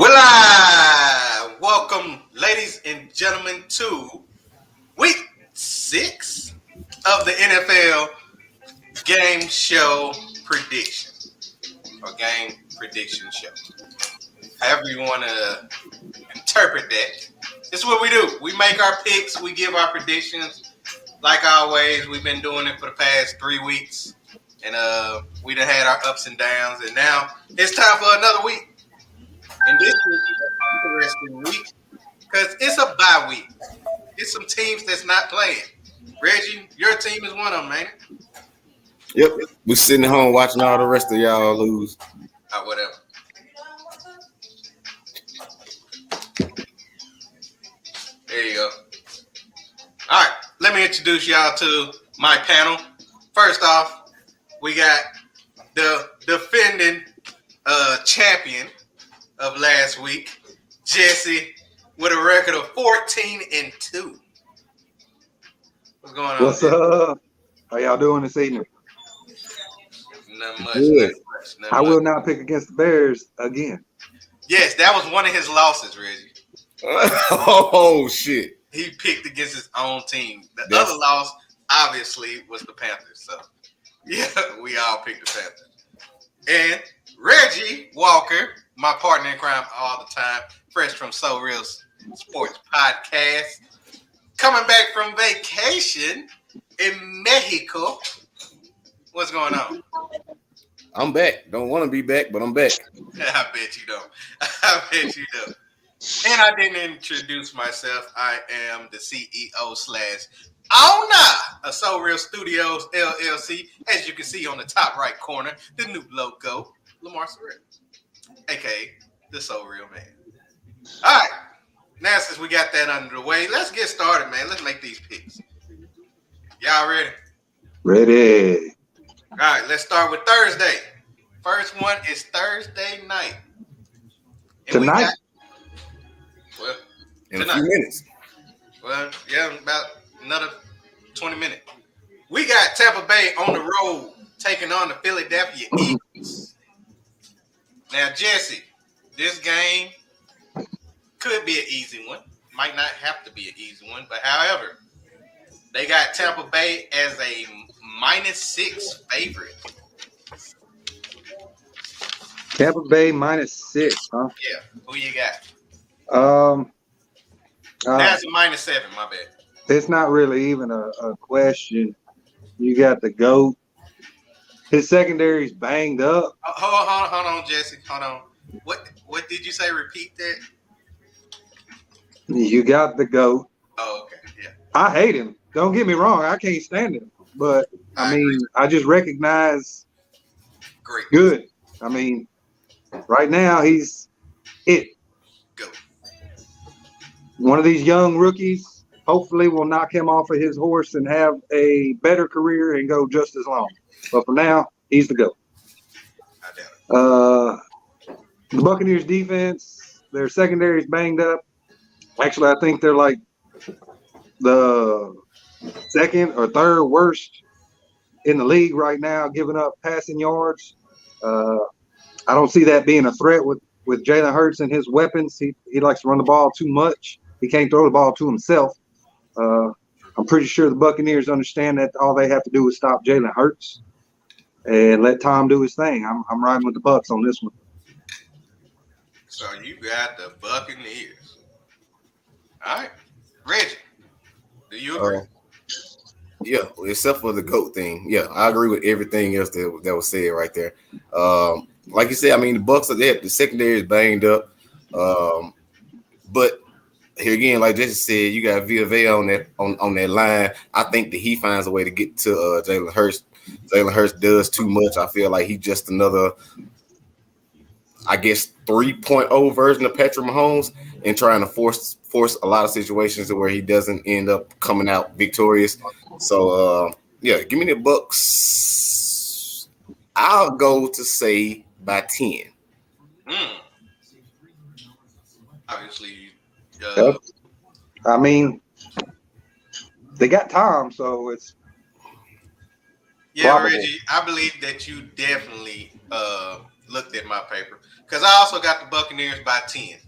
Well, I welcome, ladies and gentlemen, to week 6 of the NFL game show prediction or game prediction show. However you want to interpret that. This is what we do. We make our picks. We give our predictions. Like always, we've been doing it for the past 3 weeks. And we done had our ups and downs. And now it's time for another week. And this will be an interesting week because it's a bye week. It's some teams that's not playing. Reggie, your team is one of them, man. Yep. We sitting at home watching all the rest of y'all lose. Whatever. There you go. All right. Let me introduce y'all to my panel. First off, we got the defending champion of last week, Jesse, with a record of 14-2. What's going on? What's up? How y'all doing this evening? Nothing much. Good. Nothing I much. will not pick against the Bears again. Yes, that was one of his losses, Reggie. Oh shit! He picked against his own team. The other loss, obviously, was the Panthers. So, yeah, we all picked the Panthers. And Reggie Walker, my partner in crime all the time, fresh from So Real Sports Podcast, coming back from vacation in Mexico. What's going on? I'm back. Don't want to be back, but I'm back. I bet you don't. I bet you don't. And I didn't introduce myself. I am the CEO / owner of So Real Studios LLC. As you can see on the top right corner, the new logo, Lamar Surrell, aka the So Real Man. All right. Now since we got that under the way, let's get started, man. Let's make these picks. Y'all ready? Ready. All right, let's start with Thursday. First one is Thursday night. And Tonight? In a few minutes. Well, yeah, about another 20 minutes. We got Tampa Bay on the road taking on the Philadelphia Eagles. Now, Jesse, this game could be an easy one. Might not have to be an easy one, but however, they got Tampa Bay as a -6 favorite. Tampa Bay -6, huh? Yeah, who you got? That's a -7, my bad. It's not really even a question. You got the GOAT. His secondary's banged up. Hold on, Jesse. Hold on. What did you say? Repeat that. You got the GOAT. Oh, okay. Yeah. I hate him. Don't get me wrong. I can't stand him. But, I mean, I just recognize Great. good. I mean, right now, he's it. Go. One of these young rookies hopefully will knock him off of his horse and have a better career and go just as long. But for now, he's the GOAT. I doubt it. The Buccaneers defense, their secondary is banged up. Actually, I think they're like the second or third worst in the league right now, giving up passing yards. I don't see that being a threat with Jalen Hurts and his weapons. He likes to run the ball too much. He can't throw the ball to himself. I'm pretty sure the Buccaneers understand that all they have to do is stop Jalen Hurts and let Tom do his thing. I'm riding with the Bucs on this one. So you got the Buccaneers. All right. Reggie, do you agree? Yeah, except for the GOAT thing. Yeah, I agree with everything else that was said right there. Like you said, I mean, the Bucs are there. The secondary is banged up. But here again, like Jesse said, you got Villa on that line. I think that he finds a way to get to Jalen Hurts. Jalen Hurts does too much. I feel like he's just another, I guess, 3.0 version of Patrick Mahomes and trying to force a lot of situations to where he doesn't end up coming out victorious. So, yeah, give me the Bucs. I'll go to say by 10. Obviously, I mean, they got Tom, so it's yeah, probable. Reggie. I believe that you definitely looked at my paper because I also got the Buccaneers by 10.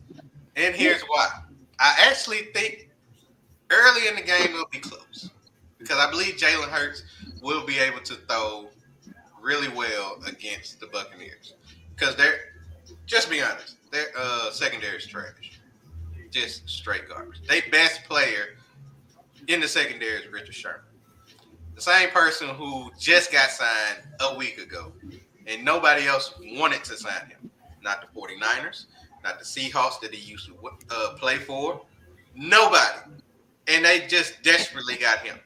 And here's why. I actually think early in the game it'll be close because I believe Jalen Hurts will be able to throw really well against the Buccaneers because just be honest, their secondary is trash, just straight garbage. Their best player in the secondary is Richard Sherman, the same person who just got signed a week ago, and nobody else wanted to sign him. Not the 49ers, not the Seahawks that he used to play for. Nobody. And they just desperately got him.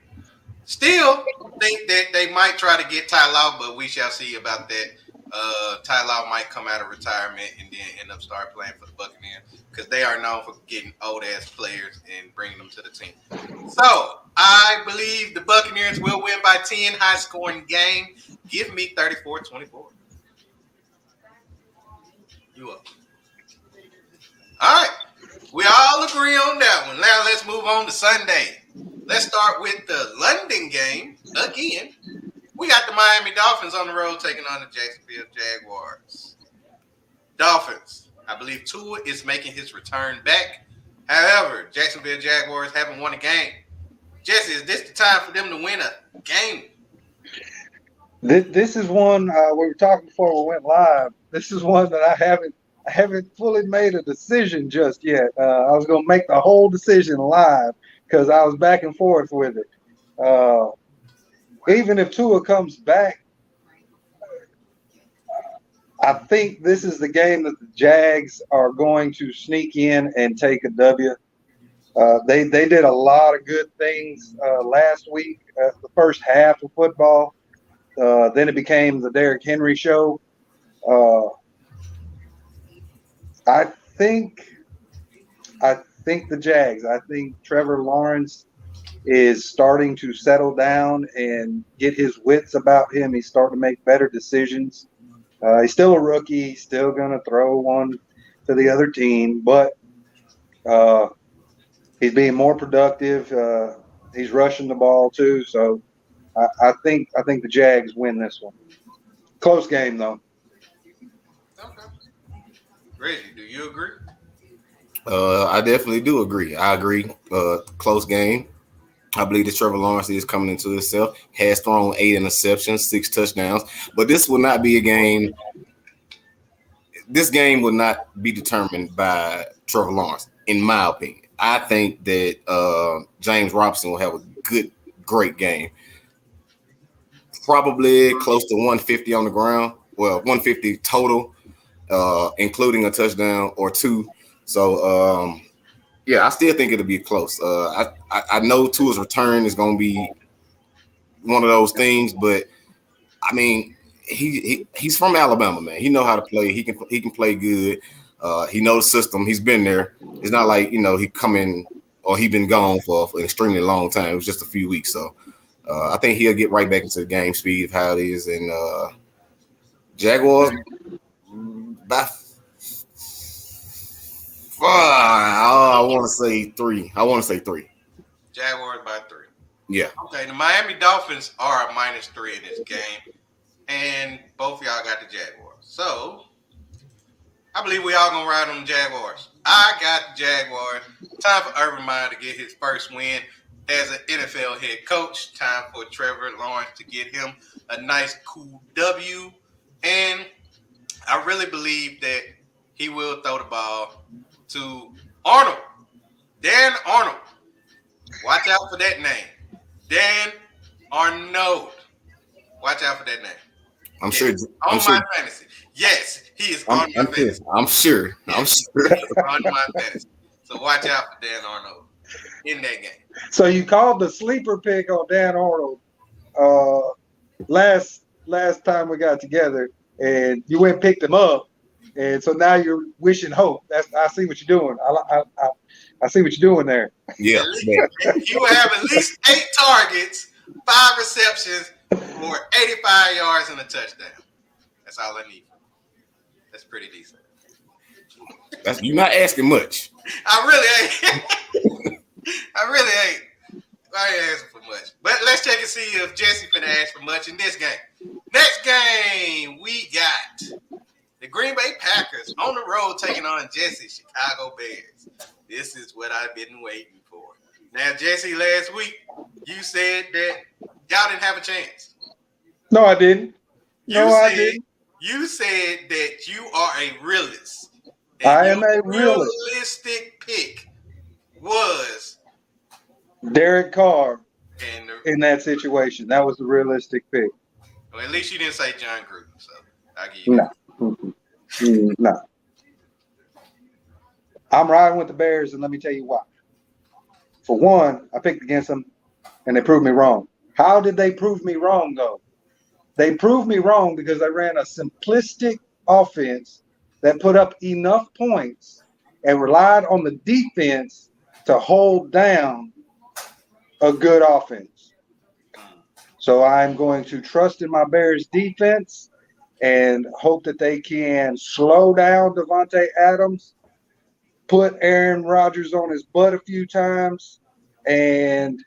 Still think that they might try to get Ty Law, but we shall see about that. Ty Law might come out of retirement and then end up start playing for the Buccaneers because they are known for getting old-ass players and bringing them to the team. So, I believe the Buccaneers will win by 10, high-scoring game. Give me 34-24. You up. All right. We all agree on that one. Now, let's move on to Sunday. Let's start with the London game again. We got the Miami Dolphins on the road taking on the Jacksonville Jaguars. Dolphins, I believe Tua is making his return back. However, Jacksonville Jaguars haven't won a game. Jesse, is this the time for them to win a game? This is one we were talking before we went live. This is one that I haven't fully made a decision just yet. I was going to make the whole decision live because I was back and forth with it. Even if Tua comes back, I think this is the game that the Jags are going to sneak in and take a W. They did a lot of good things last week, the first half of football. Then it became the Derrick Henry show. I think the Jags. I think Trevor Lawrence is starting to settle down and get his wits about him. He's starting to make better decisions. He's still a rookie. He's still going to throw one to the other team, but he's being more productive. He's rushing the ball too. So I think the Jags win this one. Close game though. Okay. Reggie, do you agree? I definitely do agree. I agree. Close game. I believe that Trevor Lawrence is coming into himself. Has thrown 8 interceptions, 6 touchdowns. But this will not be a game. This game will not be determined by Trevor Lawrence, in my opinion. I think that James Robinson will have a great game. Probably close to 150 on the ground. Well, 150 total, including a touchdown or 2. So, yeah, I still think it'll be close. I know Tua's return is going to be one of those things, but I mean, he's from Alabama, man. He know how to play. He can play good. He knows the system. He's been there. It's not like he come in or he been gone for an extremely long time. It was just a few weeks, so I think he'll get right back into the game speed of how it is. And Jaguars by. I want to say 3. Jaguars by 3. Yeah. Okay, the Miami Dolphins are a -3 in this game, and both of y'all got the Jaguars. So, I believe we all going to ride on the Jaguars. I got the Jaguars. Time for Urban Meyer to get his first win as an NFL head coach. Time for Trevor Lawrence to get him a nice, cool W. And I really believe that he will throw the ball to Arnold. Dan Arnold. Watch out for that name. Dan Arnold. Watch out for that name. I'm sure. On my fantasy. Yes, he is on my fantasy. I'm sure. On my fantasy. So watch out for Dan Arnold in that game. So you called the sleeper pick on Dan Arnold last time we got together, and you went and picked him up. And so now you're wishing hope. I see what you're doing. I see what you're doing there. Yeah. You will have at least 8 targets, 5 receptions, for 85 yards and a touchdown. That's all I need. That's pretty decent. You're not asking much. I really ain't. I ain't asking for much. But let's check and see if Jesse finna ask for much in this game. Next game, we got the Green Bay Packers on the road taking on Jesse Chicago Bears. This is what I've been waiting for. Now, Jesse, last week you said that y'all didn't have a chance. No, I didn't. I didn't. You said that you are a realist. I am a realist. Realistic pick was Derek Carr and in that situation. That was the realistic pick. well, at least you didn't say John Gruden, so I'll give you that. No. I'm riding with the Bears, and let me tell you why. For one, I picked against them, and they proved me wrong. How did they prove me wrong, though? They proved me wrong because I ran a simplistic offense that put up enough points and relied on the defense to hold down a good offense. So I'm going to trust in my Bears defense and hope that they can slow down Devontae Adams, put Aaron Rodgers on his butt a few times, and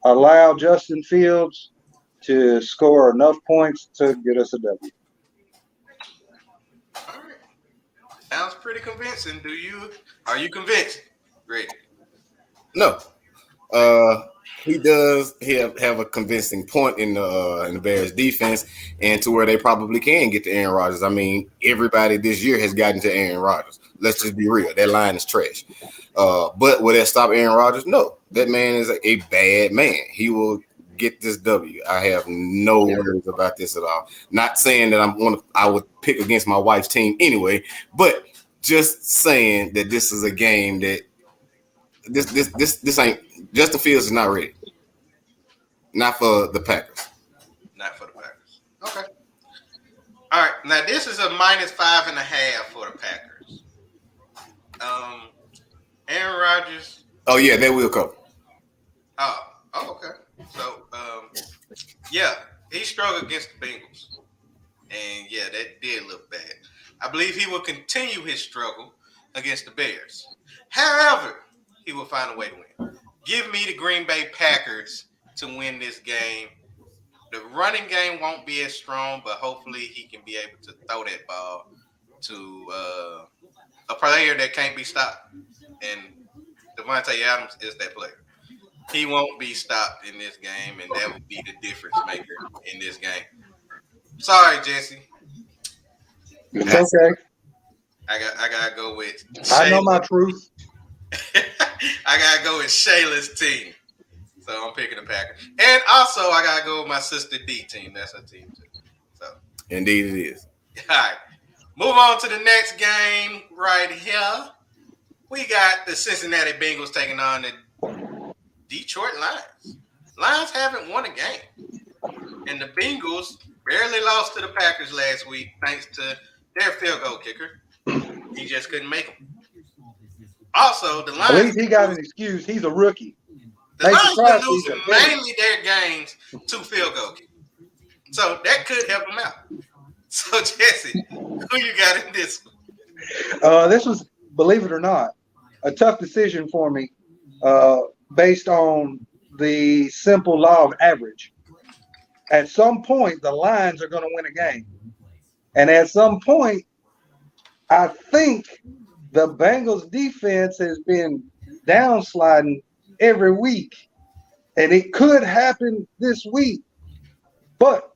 allow Justin Fields to score enough points to get us a W. All right. Sounds pretty convincing. Are you convinced, Greg? No. He does have a convincing point in the Bears defense, and to where they probably can get to Aaron Rodgers. I mean, everybody this year has gotten to Aaron Rodgers. Let's just be real. That line is trash. But will that stop Aaron Rodgers? No. That man is a bad man. He will get this W. I have no worries about this at all. Not saying that I would pick against my wife's team anyway, but just saying that this is a game that this ain't. Justin Fields is not ready. Not for the Packers. Not for the Packers. Okay. All right. Now this is a -5.5 for the Packers. Aaron Rodgers. Oh yeah, they will cover. Oh, okay. So yeah, he struggled against the Bengals. And yeah, that did look bad. I believe he will continue his struggle against the Bears. However, he will find a way to win. Give me the Green Bay Packers to win this game. The running game won't be as strong, but hopefully he can be able to throw that ball to a player that can't be stopped. And Devontae Adams is that player. He won't be stopped in this game, and that would be the difference maker in this game. Sorry, Jesse. It's okay. I gotta go with I know my truth. I gotta go with Shayla's team. So I'm picking the Packers. And also I gotta go with my sister D team. That's her team too. So Indeed it is. all right. Move on to the next game right here. We got the Cincinnati Bengals taking on the Detroit Lions. Lions haven't won a game. And the Bengals barely lost to the Packers last week thanks to their field goal kicker. He just couldn't make them. Also, the Lions. At least he got an excuse. He's a rookie. The Lions been losing mainly their games to field goal kick. So that could help them out. So, Jesse, who you got in this one? This was, believe it or not, a tough decision for me based on the simple law of average. At some point, the Lions are going to win a game. And at some point, I think the Bengals defense has been downsliding every week. And it could happen this week. But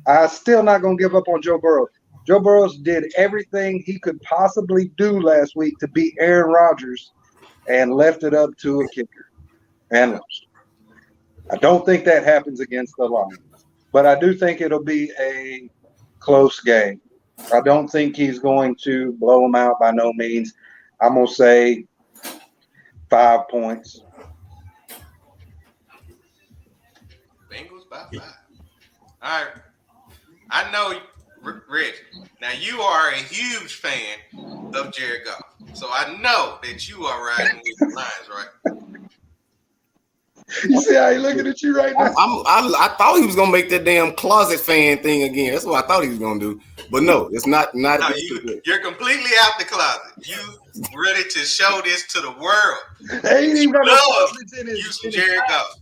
I'm still not going to give up on Joe Burrow. Joe Burrow did everything he could possibly do last week to beat Aaron Rodgers and left it up to a kicker and lost. I don't think that happens against the Lions, but I do think it'll be a close game. I don't think he's going to blow them out by no means. I'm going to say 5 points. Bengals by 5. All right. I know, Rich, now you are a huge fan of Jared Goff. So I know that you are riding with the Lions, right? You see how he's looking at you right now? I thought he was gonna make that damn closet fan thing again. That's what I thought he was gonna do. But no, it's not. No, you're completely out the closet. You ready to show this to the world? They ain't even got no Love closets in you some Jared Goff.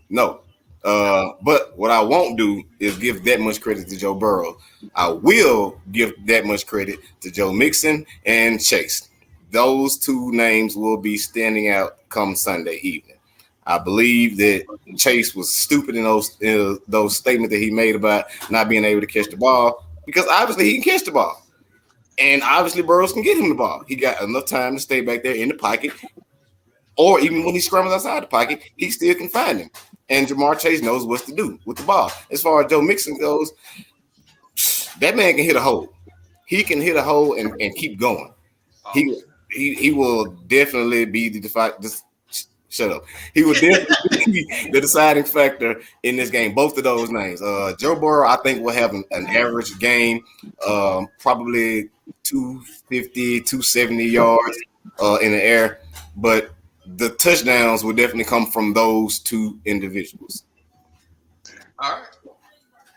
No, But what I won't do is give that much credit to Joe Burrow. I will give that much credit to Joe Mixon and Chase. Those two names will be standing out come Sunday evening. I believe that Chase was stupid in those statements that he made about not being able to catch the ball because obviously he can catch the ball. And obviously Burrows can get him the ball. He got enough time to stay back there in the pocket. Or even when he scrambles outside the pocket, he still can find him. And Jamar Chase knows what to do with the ball. As far as Joe Mixon goes, that man can hit a hole. He can hit a hole and keep going. He will definitely be shut up. He will definitely be the deciding factor in this game. Both of those names. Joe Burrow, I think, will have an average game, probably 250, 270 yards in the air. But the touchdowns will definitely come from those two individuals. All right.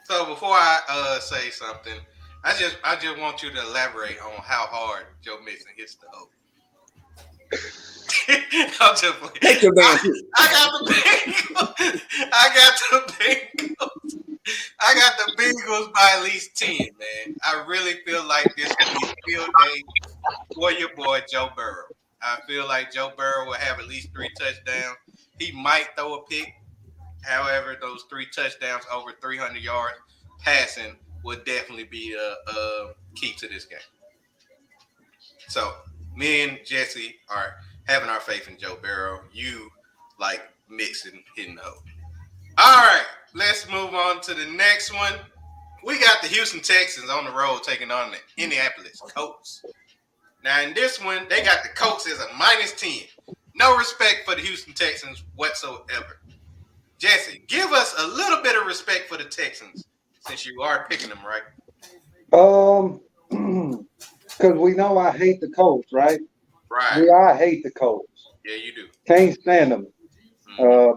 So before I say something, I just want you to elaborate on how hard Joe Mixon hits the hole. I'm just playing. Take your damn I got the Bengals. I got the Bengals by at least 10, man. I really feel like this will be a field day for your boy Joe Burrow. I feel like Joe Burrow will have at least 3 touchdowns. He might throw a pick. However, those 3 touchdowns over 300 yards passing will definitely be a key to this game. So, me and Jesse are having our faith in Joe Burrow. You like Mixon hitting the hole. All right, let's move on to the next one. We got the Houston Texans on the road taking on the Indianapolis Colts. Now, in this one, they got the Colts as a -10. No respect for the Houston Texans whatsoever. Jesse, give us a little bit of respect for the Texans since you are picking them, right? Because we know I hate the Colts, right? Right. I hate the Colts. Yeah, you do. Can't stand them.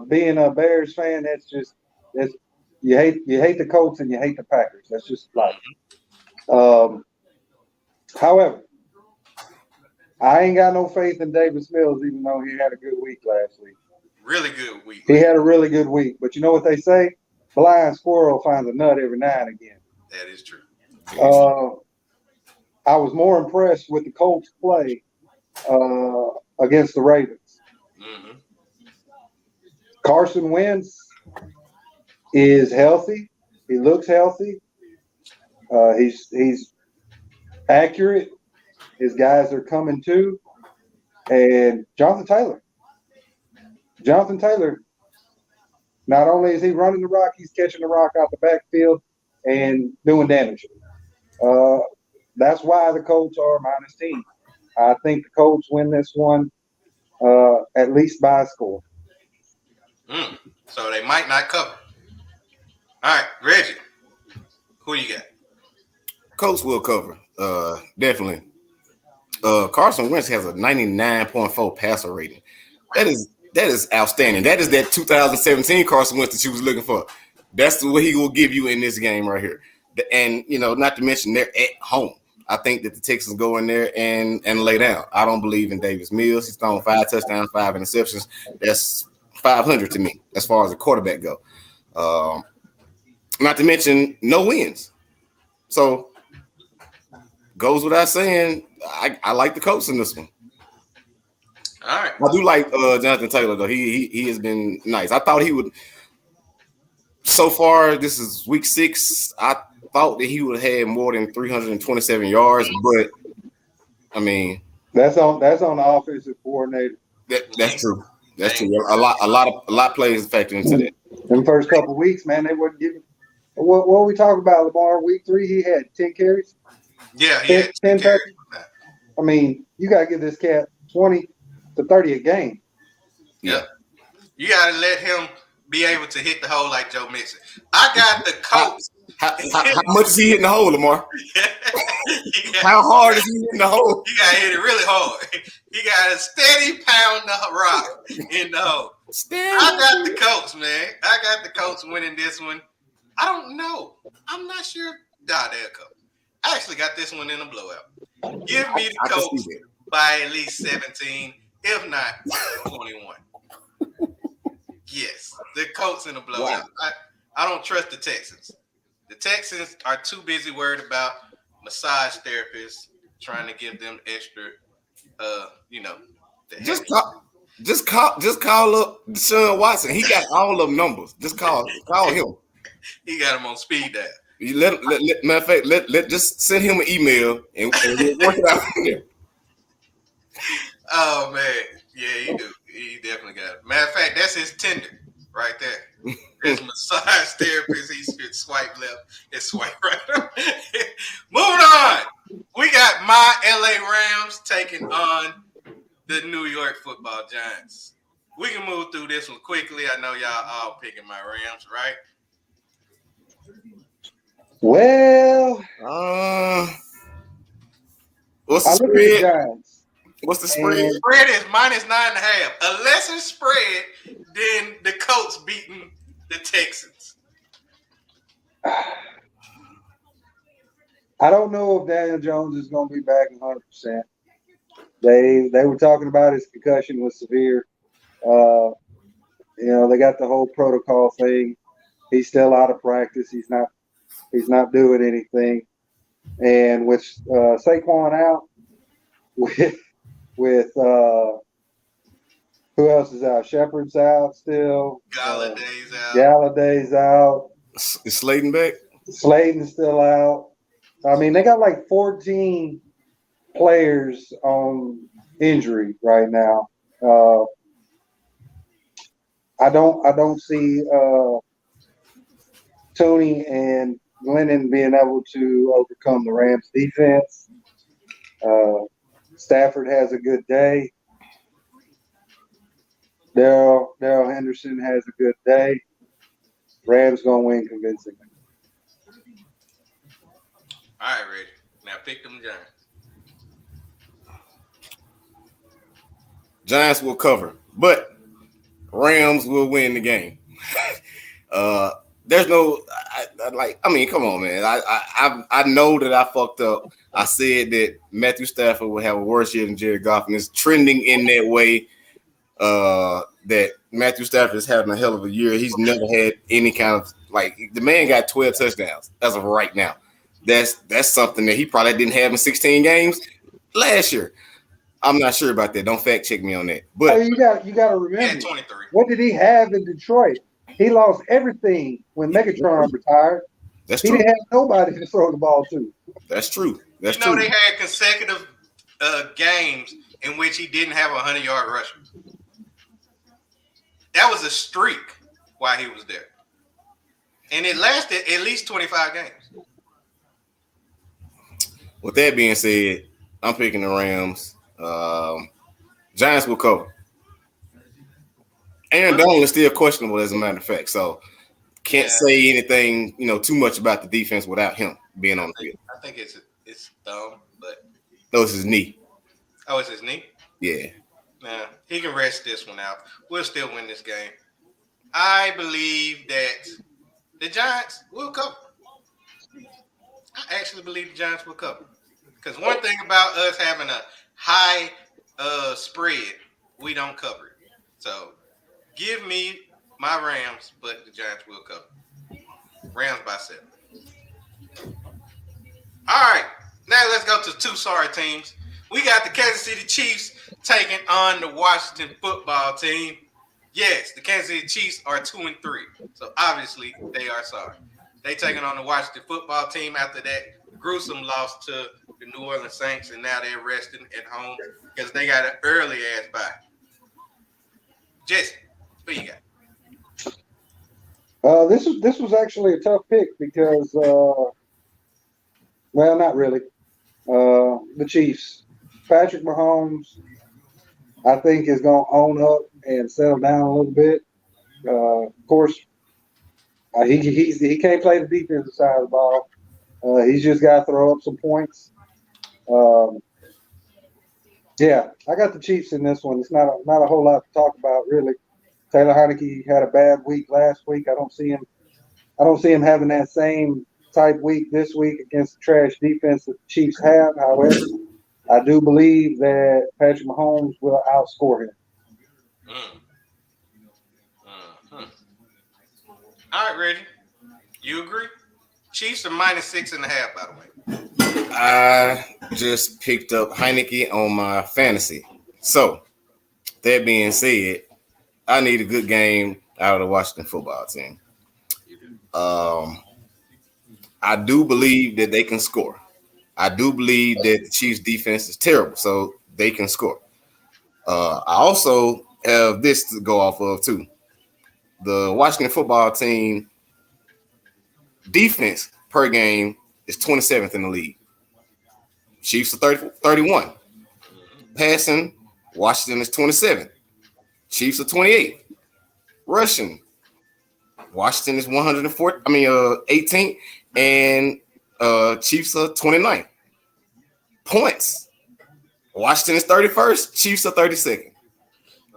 Being a Bears fan, that's you hate the Colts and you hate the Packers. That's just life. However, I ain't got no faith in Davis Mills, even though he had a good week last week. Really good week. He had a really good week. But you know what they say? Blind squirrel finds a nut every now and again. That is true. I was more impressed with the Colts play against the Ravens. Mm-hmm. Carson Wentz is healthy. He looks healthy. He's accurate. His guys are coming too. And Jonathan Taylor, not only is he running the rock, he's catching the rock out the backfield and doing damage. That's why the Colts are -10. I think the Colts win this one at least by a score. So they might not cover. All right, Reggie, who you got? Colts will cover. Definitely. Carson Wentz has a 99.4 passer rating. That is outstanding. That is that 2017 Carson Wentz that you was looking for. That's what he will give you in this game right here. And, not to mention they're at home. I think that the Texans go in there and lay down. I don't believe in Davis Mills. He's thrown 5 touchdowns, 5 interceptions. That's 500 to me as far as the quarterback go. Not to mention no wins. So goes without saying, I like the Colts in this one. All right. I do like Jonathan Taylor, though. He has been nice. I thought he would – so far, this is week 6. I thought that he would have had more than 327 yards, but, I mean – That's on the offensive coordinator. That's true. That's true. A lot plays factor into that. In the first couple of weeks, man, they wouldn't give him – what were we talking about, Lamar? Week 3, he had 10 carries? Yeah, he had 10 carries. I mean, you got to give this cat 20 to 30 a game. Yeah. You got to let him be able to hit the hole like Joe Mixon. I got the Colts. How much is he hitting the hole, Lamar? How hard is he hitting the hole? He got to hit it really hard. He got to steady pound the rock in the hole. I got the Colts, man. I got the Colts winning this one. I don't know. I'm not sure. They'll cover. I actually got this one in a blowout. Give me the Colts by at least 17, if not 21. Yes, the Colts in a blowout. Wow. I don't trust the Texans. The Texans are too busy worried about massage therapists trying to give them extra, you know, the Just happy. call, just call up Deshaun Watson. He got all of them numbers. Just call him. He got him on speed dial. You matter of fact, let just send him an email and we'll work it out from there. Oh man, yeah, he do. He definitely got it. Matter of fact, that's his Tinder right there. His massage therapist. He should swipe left and swipe right. Moving on, we got my LA Rams taking on the New York Football Giants. We can move through this one quickly. I know y'all all picking my Rams, right? Well, What's the I look at the spread? Giants. What's the spread? And Spread is -9.5. A lesser spread than the Colts beating the Texans. I don't know if Daniel Jones is going to be back 100%. They were talking about his concussion was severe. They got the whole protocol thing. He's still out of practice. He's not doing anything. And with Saquon out, with who else is out? Shepard's out still. Galladay's out. Galladay's out. Is Slayton back? Slayton's still out. I mean, they got like 14 players on injury right now. I don't see Tony and Glennon being able to overcome the Rams defense. Stafford has a good day. Darrell Henderson has a good day. Rams gonna win convincingly. All right, Reggie. Now pick them Giants. Giants will cover, but Rams will win the game. There's no, come on, man. I know that I fucked up. I said that Matthew Stafford will have a worse year than Jared Goff, and it's trending in that way. That Matthew Stafford is having a hell of a year. He's never had any kind of the man got 12 touchdowns as of right now. That's something that he probably didn't have in 16 games last year. I'm not sure about that. Don't fact check me on that. But you got to remember, 23. what did he have in Detroit? He lost everything when Megatron retired. That's he true. Didn't have nobody to throw the ball to. That's true. That's true. They had consecutive games in which he didn't have a 100-yard rusher. That was a streak while he was there. And it lasted at least 25 games. With that being said, I'm picking the Rams. Giants will cover. Aaron Donald is still questionable, as a matter of fact. So can't say anything, too much about the defense without him being on the field. I think it's dumb, but no, it's his knee. Oh, it's his knee? Yeah. Nah, he can rest this one out. We'll still win this game. I believe that the Giants will cover. I actually believe the Giants will cover. Because one thing about us having a high spread, we don't cover it. So give me my Rams, but the Giants will cover. Rams by 7. All right, now let's go to 2 sorry teams. We got the Kansas City Chiefs taking on the Washington Football Team. Yes, the Kansas City Chiefs are 2-3, so obviously they are sorry. They taking on the Washington Football Team after that gruesome loss to the New Orleans Saints, and now they're resting at home because they got an early ass bye. Jesse, who you got? This was actually a tough pick because, well, not really. The Chiefs, Patrick Mahomes, I think is going to own up and settle down a little bit. Of course, he can't play the defensive side of the ball. He's just got to throw up some points. Yeah, I got the Chiefs in this one. It's not a whole lot to talk about, really. Taylor Heinicke had a bad week last week. I don't see him having that same type week this week against the trash defense that the Chiefs have. However, I do believe that Patrick Mahomes will outscore him. All right, Reggie. You agree? Chiefs are -6.5, by the way. I just picked up Heineke on my fantasy. So, that being said, I need a good game out of the Washington football team. I do believe that they can score. I do believe that the Chiefs defense is terrible, so they can score. I also have this to go off of too. The Washington football team defense per game is 27th in the league. Chiefs are 31. Passing, Washington is 27. Chiefs are 28. Rushing, Washington is 18th, and Chiefs are 29. Points, Washington is 31st. Chiefs are 32nd.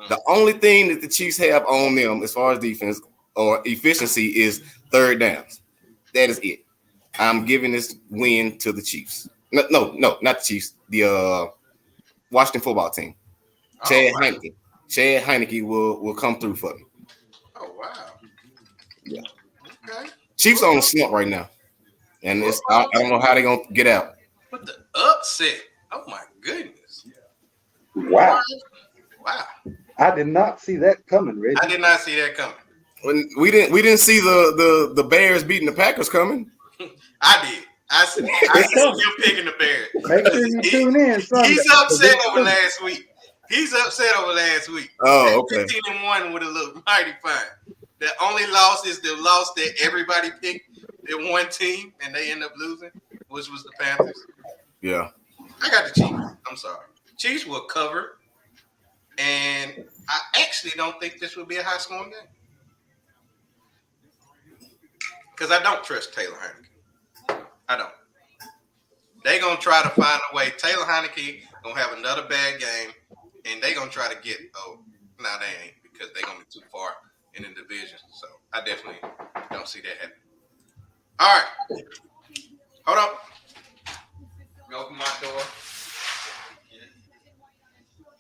The only thing that the Chiefs have on them as far as defense or efficiency is third downs. That is it. I'm giving this win to the Chiefs. No, not the Chiefs. The Washington football team. Chad Heineke will come through for me. Oh, wow. Yeah. Okay. Chiefs on the slump right now. And I don't know how they're going to get out. But the upset. Oh, my goodness. Wow. Wow. I did not see that coming, Reggie. I did not see that coming. When we didn't see the Bears beating the Packers coming. I did. I see you picking the Bears. Make sure you tune in Sunday. He's upset over last week. Oh, okay. 15-1 would have looked mighty fine. The only loss is the loss that everybody picked that one team and they end up losing, which was the Panthers. Yeah. I got the Chiefs. I'm sorry. Chiefs will cover, and I actually don't think this will be a high-scoring game because I don't trust Taylor Heineke. I don't. They're going to try to find a way. Taylor Heineke going to have another bad game, and they're going to try to get – no, they ain't because they're going to be too far in the division. So I definitely don't see that happening. All right. Hold on. Go open my door.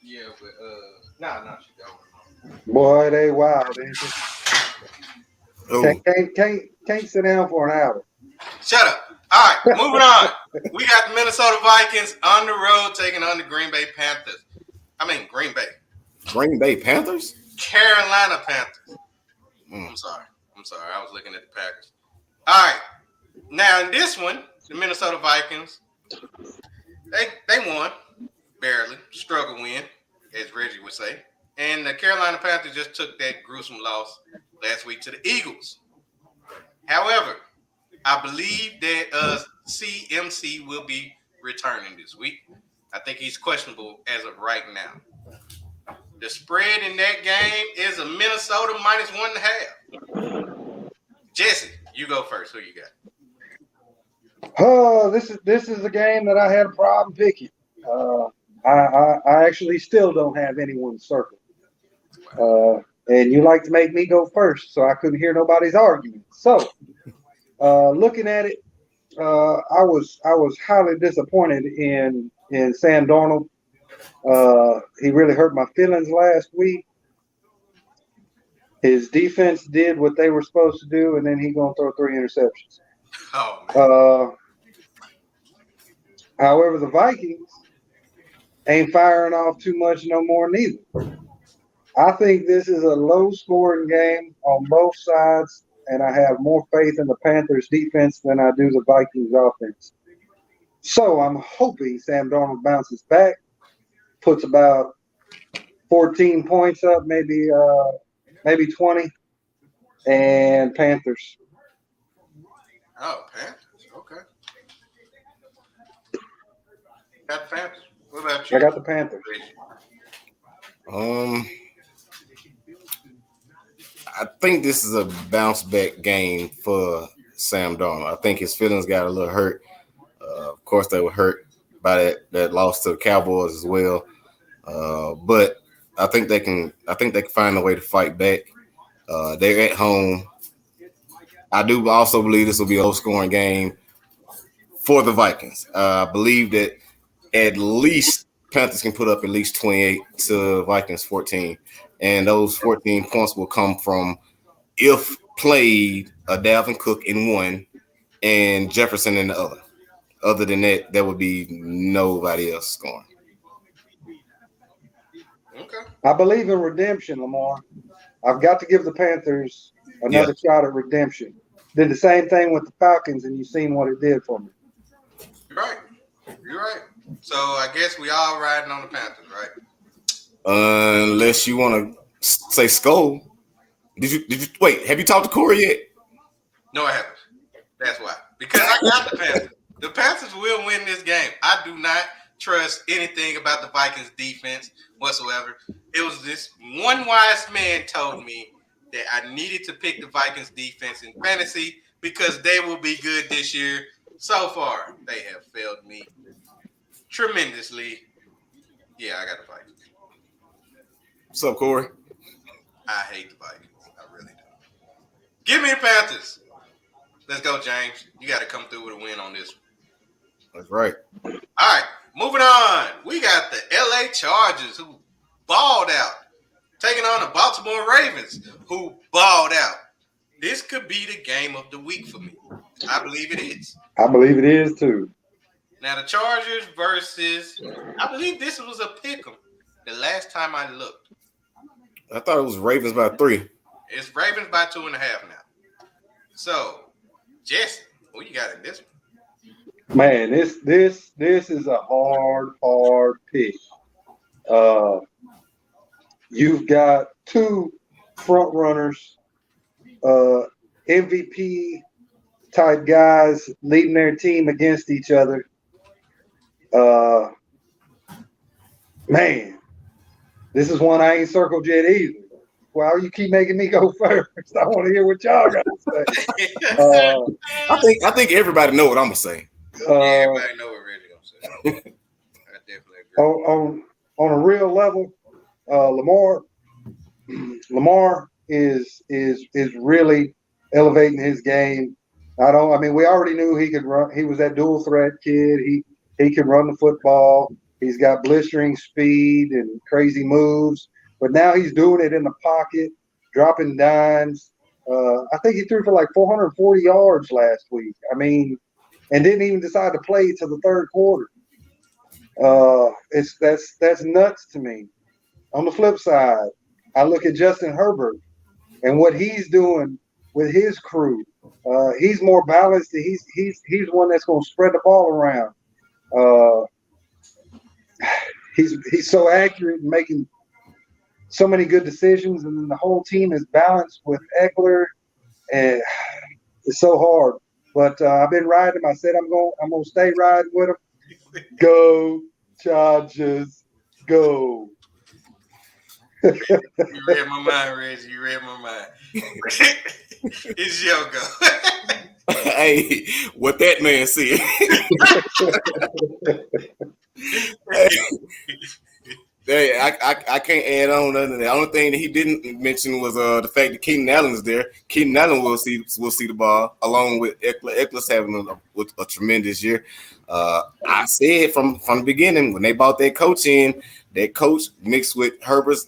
Yeah, but no, she don't. Boy, they wild, ain't Oh. they? Can't sit down for an hour. Shut up. All right, moving on. We got the Minnesota Vikings on the road taking on the Green Bay Panthers. Green Bay. Green Bay Panthers? Carolina Panthers. I'm sorry. I was looking at the Packers. All right. Now, in this one, the Minnesota Vikings, they won. Barely. Struggle win, as Reggie would say. And the Carolina Panthers just took that gruesome loss last week to the Eagles. However, I believe that CMC will be returning this week. I think he's questionable as of right now. The spread in that game is a Minnesota -1.5. Jesse, you go first. Who you got? Oh, this is a game that I had a problem picking. I actually still don't have anyone circled. And you like to make me go first, so I couldn't hear nobody's argument. So, looking at it, I was highly disappointed in Sam Darnold. He really hurt my feelings last week. His defense did what they were supposed to do, and then he gonna throw 3 interceptions. Oh, man. However, the Vikings ain't firing off too much no more neither. I think this is a low-scoring game on both sides, and I have more faith in the Panthers' defense than I do the Vikings' offense. So I'm hoping Sam Darnold bounces back, puts about 14 points up, maybe 20, and Panthers. Oh, Panthers. Okay. Got the Panthers. What about you? I got the Panthers. I think this is a bounce back game for Sam Darnold. I think his feelings got a little hurt. Of course, they were hurt by that loss to the Cowboys as well. But I think they can find a way to fight back. They're at home. I do also believe this will be a low-scoring game for the Vikings. I believe that at least Panthers can put up at least 28 to Vikings 14. And those 14 points will come from if played a Dalvin Cook in one and Jefferson in the other. Other than that, there would be nobody else scoring. Okay. I believe in redemption, Lamar. I've got to give the Panthers another shot at redemption. Did the same thing with the Falcons, and you've seen what it did for me. You're right. You're right. So I guess we all riding on the Panthers, right? Unless you want to say Skull. Did you wait? Have you talked to Corey yet? No, I haven't. That's why. Because I got the Panthers. The Panthers will win this game. I do not trust anything about the Vikings defense whatsoever. It was this one wise man told me that I needed to pick the Vikings defense in fantasy because they will be good this year. So far, they have failed me tremendously. Yeah, I got the Vikings. What's up, Corey? I hate the Vikings. I really do. Give me the Panthers. Let's go, James. You got to come through with a win on this one. That's right. All right, moving on. We got the LA Chargers who balled out, taking on the Baltimore Ravens who balled out. This could be the game of the week for me. I believe it is. I believe it is too. Now the Chargers versus, I believe this was a pick 'em the last time I looked. I thought it was Ravens by 3. It's Ravens by 2.5 now. So, Jesse, who you got in this one? Man, this is a hard pick. You've got two front runners, MVP type guys leading their team against each other. Man, this is one I ain't circled yet either. Well, you keep making me go first. I want to hear what y'all got to say. I think everybody know what I'm gonna say. Everybody know what Reggie gonna say. I definitely agree. On a real level, Lamar is really elevating his game. We already knew he could run. He was that dual threat kid. He can run the football. He's got blistering speed and crazy moves. But now he's doing it in the pocket, dropping dimes. I think he threw for like 440 yards last week. And didn't even decide to play till the third quarter. That's nuts to me. On the flip side, I look at Justin Herbert and what he's doing with his crew. He's more balanced. He's one that's going to spread the ball around. He's so accurate in making so many good decisions, and then the whole team is balanced with Eckler, and it's so hard. But I've been riding him. I said I'm gonna stay riding with him. Go Chargers, go! You read my mind, Reggie. You read my mind. It's your go. Hey, what that man said. Hey, I can't add on nothing. The only thing that he didn't mention was the fact that Keenan Allen's there. Keenan Allen will see the ball along with Eckler. Eckler's having a tremendous year. I said from the beginning when they bought that coach in, that coach mixed with Herbert's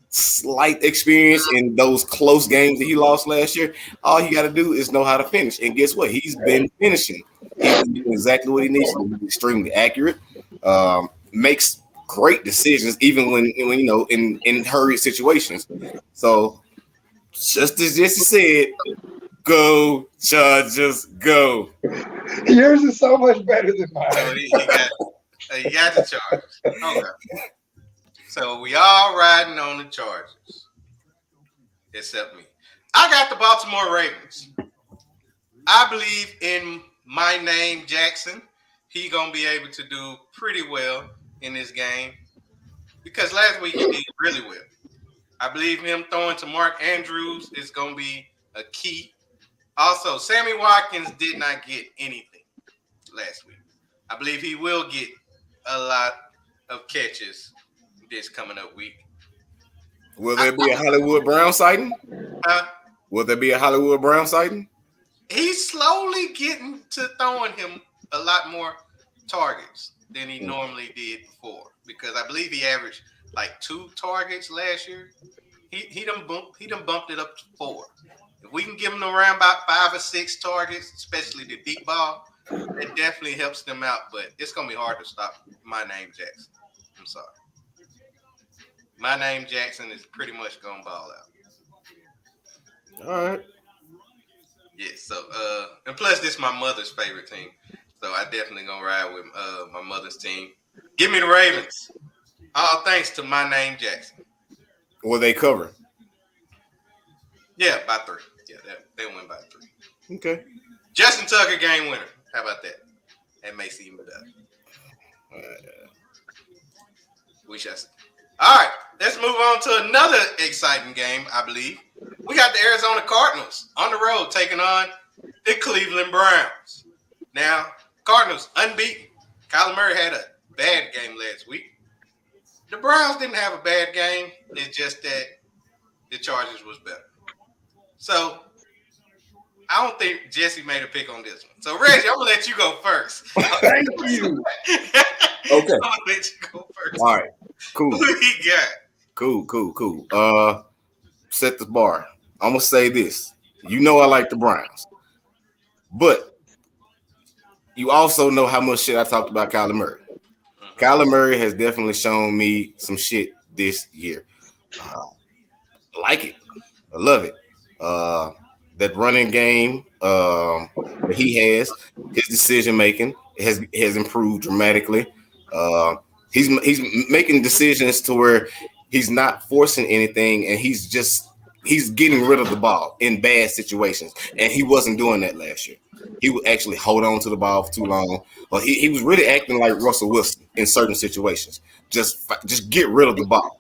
slight experience in those close games that he lost last year. All he got to do is know how to finish. And guess what? He's been finishing. He's doing exactly what he needs to do. Extremely accurate. Makes great decisions even when in hurried situations. So just as Jesse said, go Chargers, go. Yours is so much better than mine. So he got the Chargers. Okay. So we all riding on the Chargers, except me. I got the Baltimore Ravens. I believe in my name, Jackson. He gonna be able to do pretty well in this game because last week he did really well. I believe him throwing to Mark Andrews is gonna be a key. Also, Sammy Watkins did not get anything last week. I believe he will get a lot of catches this coming up week. Will there be a Hollywood Brown sighting? Will there be a Hollywood Brown sighting? He's slowly getting to throwing him a lot more targets than he normally did before because I believe he averaged like 2 targets last year. He done bumped it up to 4. If we can give them around about 5 or 6 targets, especially the deep ball, it definitely helps them out. But it's gonna be hard to stop My Name Jackson. I'm sorry. My Name Jackson is pretty much gonna ball out. All right. Yeah. So and plus this is my mother's favorite team. So I definitely gonna ride with my mother's team. Give me the Ravens. All thanks to My Name Jackson. Will they cover? Yeah, by 3. Yeah, they win by 3. Okay. Justin Tucker game winner. How about that? That makes it even better. We shall see. All right, let's move on to another exciting game, I believe. We got the Arizona Cardinals on the road taking on the Cleveland Browns. Now, Cardinals unbeaten. Kyler Murray had a bad game last week. The Browns didn't have a bad game. It's just that the Chargers was better. So, I don't think Jesse made a pick on this one. So, Reggie, I'm going to let you go first. Thank you. Okay. I'm going to let you go first. All right. Cool. Who he got? Cool. Set the bar. I'm gonna say this. You know I like the Browns, but you also know how much shit I talked about Kyler Murray. Kyler Murray has definitely shown me some shit this year. I like it. I love it. That running game that he has, his decision making has improved dramatically. He's making decisions to where he's not forcing anything, and he's getting rid of the ball in bad situations. And he wasn't doing that last year. He would actually hold on to the ball for too long. But he was really acting like Russell Wilson in certain situations. Just get rid of the ball.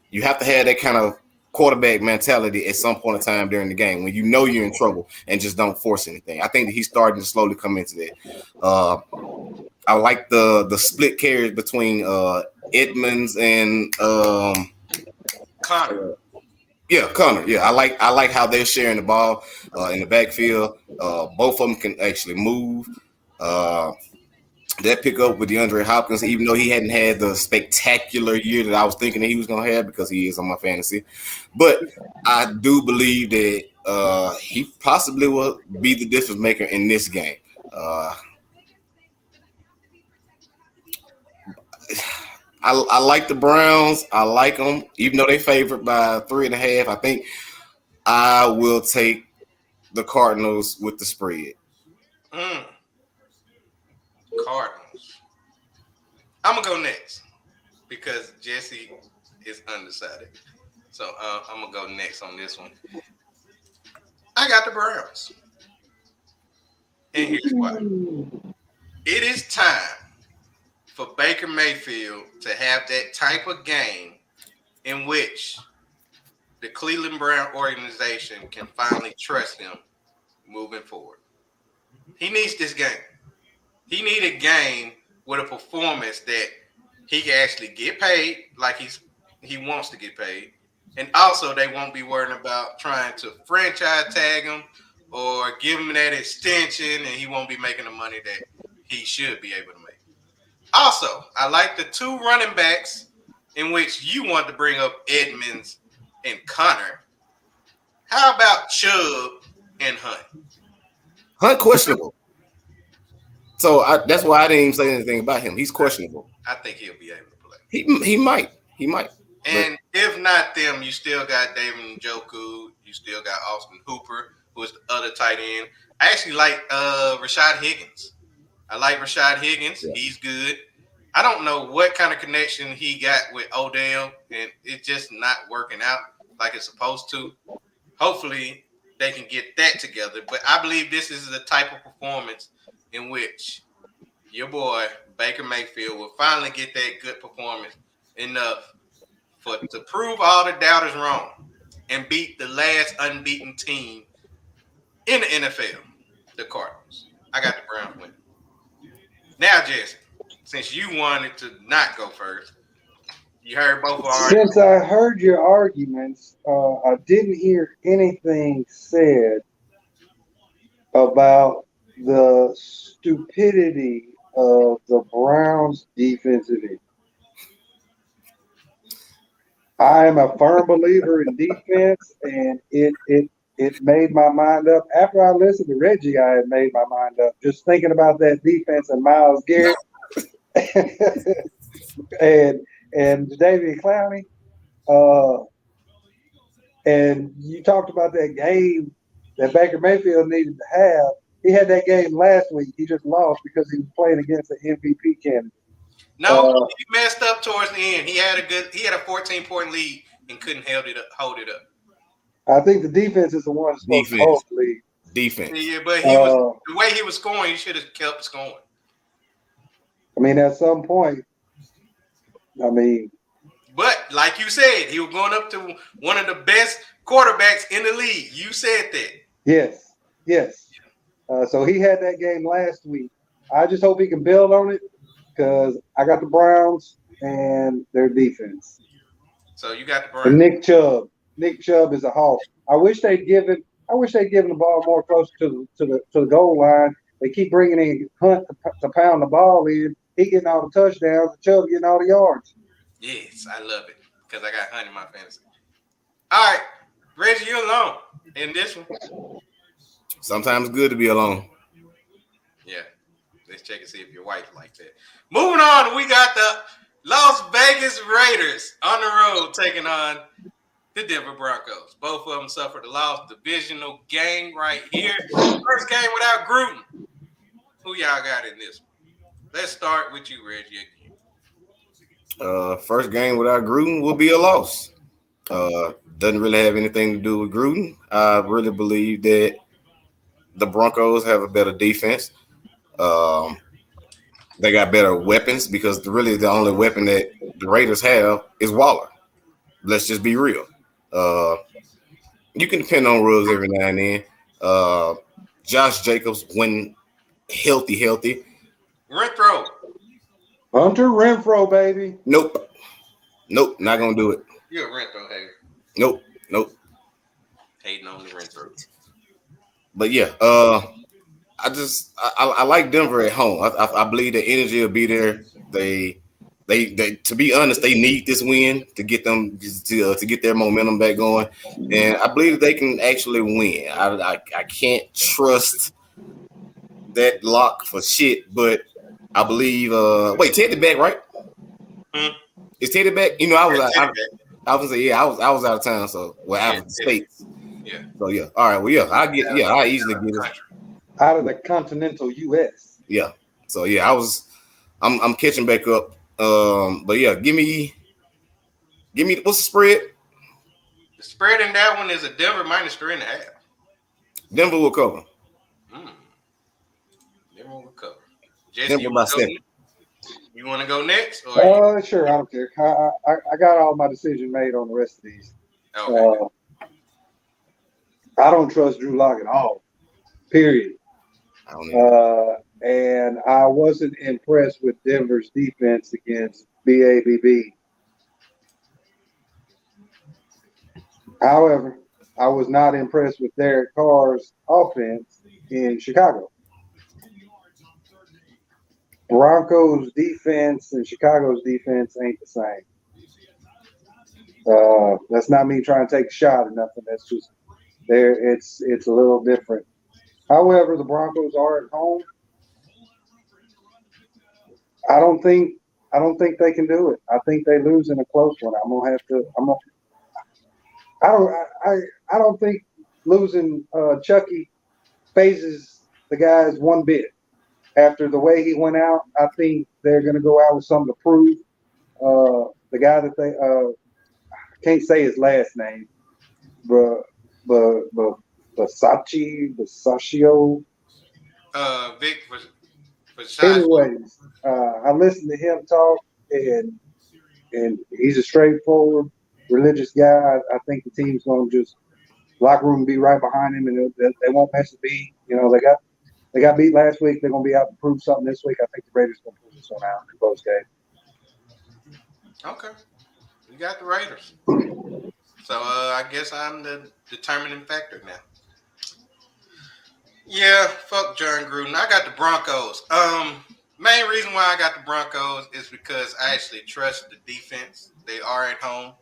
You have to have that kind of quarterback mentality at some point in time during the game when you know you're in trouble and just don't force anything. I think that he's starting to slowly come into that. I like the split carries between Edmonds and Connor. Connor. Yeah, I like how they're sharing the ball in the backfield. Both of them can actually move. That pickup with DeAndre Hopkins, even though he hadn't had the spectacular year that I was thinking that he was going to have because he is on my fantasy. But I do believe that he possibly will be the difference maker in this game. I like the Browns. I like them, even though they favored by 3.5. I think I will take the Cardinals with the spread. Cardinals. I'm gonna go next because Jesse is undecided. So I'm gonna go next on this one. I got the Browns, and here's why. It is time for Baker Mayfield to have that type of game in which the Cleveland Brown organization can finally trust him moving forward. He needs this game. He needs a game with a performance that he can actually get paid like he wants to get paid. And also they won't be worrying about trying to franchise tag him or give him that extension, and he won't be making the money that he should be able to make. Also, I like the 2 running backs in which you want to bring up Edmonds and Connor. How about Chubb and Hunt? Hunt questionable. So that's why I didn't even say anything about him. He's questionable. I think he'll be able to play. He might. And if not them, you still got David Njoku. You still got Austin Hooper, who is the other tight end. I actually like Rashad Higgins. I like Rashad Higgins. Yeah. He's good. I don't know what kind of connection he got with Odell, and it's just not working out like it's supposed to. Hopefully, they can get that together. But I believe this is the type of performance in which your boy Baker Mayfield will finally get that good performance enough to prove all the doubters wrong and beat the last unbeaten team in the NFL, the Cardinals. I got the Browns winning. Now, Jesse, since you wanted to not go first, you heard both of our Since I heard your arguments, I didn't hear anything said about the stupidity of the Browns defensive end. I am a firm believer in defense, and it made my mind up. After I listened to Reggie, I had made my mind up. Just thinking about that defense and Myles Garrett and David Clowney. And you talked about that game that Baker Mayfield needed to have. He had that game last week. He just lost because he was playing against an MVP candidate. No, he messed up towards the end. He had a 14-point lead and couldn't hold it up. I think the defense is the one that's supposed to hold the lead. Defense. Yeah, but the way he was scoring, he should have kept scoring. I mean, at some point, but like you said, he was going up to one of the best quarterbacks in the league. You said that. Yes. So he had that game last week. I just hope he can build on it because I got the Browns and their defense. So you got the Browns. And Nick Chubb. Nick Chubb is a hawk. I wish they'd given the ball more close to the goal line. They keep bringing in Hunt to pound the ball in. He getting all the touchdowns. Chubb getting all the yards. Yes, I love it because I got Hunt in my fantasy. All right, Reggie, you alone in this one. Sometimes it's good to be alone. Yeah, let's check and see if your wife like that. Moving on, we got the Las Vegas Raiders on the road taking on the Denver Broncos. Both of them suffered a loss. Divisional game right here. First game without Gruden. Who y'all got in this one? Let's start with you, Reggie, again. First game without Gruden will be a loss. Doesn't really have anything to do with Gruden. I really believe that the Broncos have a better defense. They got better weapons because really the only weapon that the Raiders have is Waller. Let's just be real. You can depend on Ruggs every now and then. Josh Jacobs, when healthy. Renfro. Hunter Renfro, baby. Nope, not going to do it. You're a Renfro hater. Nope. Hating on the Renfro. But yeah, I like Denver at home. I believe the energy will be there. They to be honest, they need this win to get them to get their momentum back going, and I believe they can actually win. I can't trust that lock for shit, but I believe. Wait, Teddy back, right? Is Teddy back? You know, I was gonna say I was out of town, so out of the States. Yeah. So yeah, all right. Well, yeah, I easily get it out of the continental U.S. Yeah. So yeah, I'm catching back up. But yeah, give me what's the spread? The spread in that one is a Denver minus 3.5. Denver will cover. Denver will cover. Jesse, Denver by 7. You want to go next? Or sure, I don't care. I got all my decision made on the rest of these. Okay. I don't trust Drew Lock at all. Period. I don't know. And I wasn't impressed with Denver's defense against BABB. However, I was not impressed with Derek Carr's offense in Chicago. Broncos defense and Chicago's defense ain't the same. That's not me trying to take a shot or nothing. That's just there. It's a little different. However, the Broncos are at home. I don't think they can do it. I think they lose in a close one. I don't think losing Chucky phases the guys one bit. After the way he went out, I think they're going to go out with something to prove. The guy that they I can't say his last name, but Basaccio. Vic was. Anyways, I listened to him talk, and he's a straightforward, religious guy. I think the team's going to just locker room be right behind him, and they won't miss a beat. You know, they got beat last week. They're going to be out to prove something this week. I think the Raiders going to pull this one out in close game. Okay, you got the Raiders. So I guess I'm the determining factor now. Yeah, fuck John Gruden. I got the Broncos. Main reason why I got the Broncos is because I actually trust the defense. They are at home.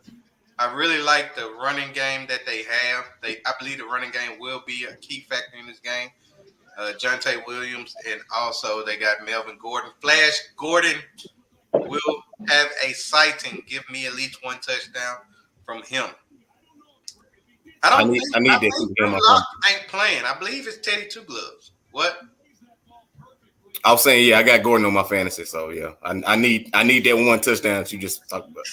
I really like the running game that they have. I believe the running game will be a key factor in this game. Jonte Williams, and also they got Melvin Gordon. Flash Gordon will have a sighting. Give me at least one touchdown from him. I need that think game. Locke ain't playing. I believe it's Teddy Two Gloves. What? I was saying, yeah, I got Gordon on my fantasy, so yeah, I need that one touchdown that you just talked about.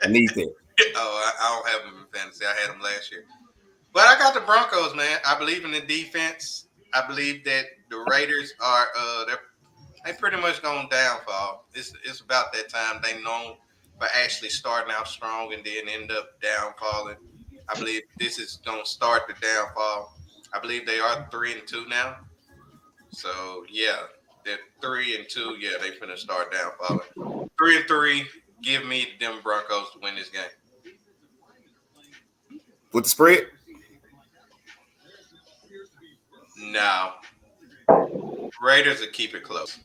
I need that. Oh, I don't have him in fantasy. I had him last year. But I got the Broncos, man. I believe in the defense. I believe that the Raiders are they pretty much going downfall. It's about that time. They known for actually starting out strong and then end up downfalling. I believe this is going to start the downfall. I believe they are 3-2 now. So yeah, they're 3-2. Yeah, they finna start downfalling. 3-3. Give me them Broncos to win this game. With the spread? No. Raiders will keep it close.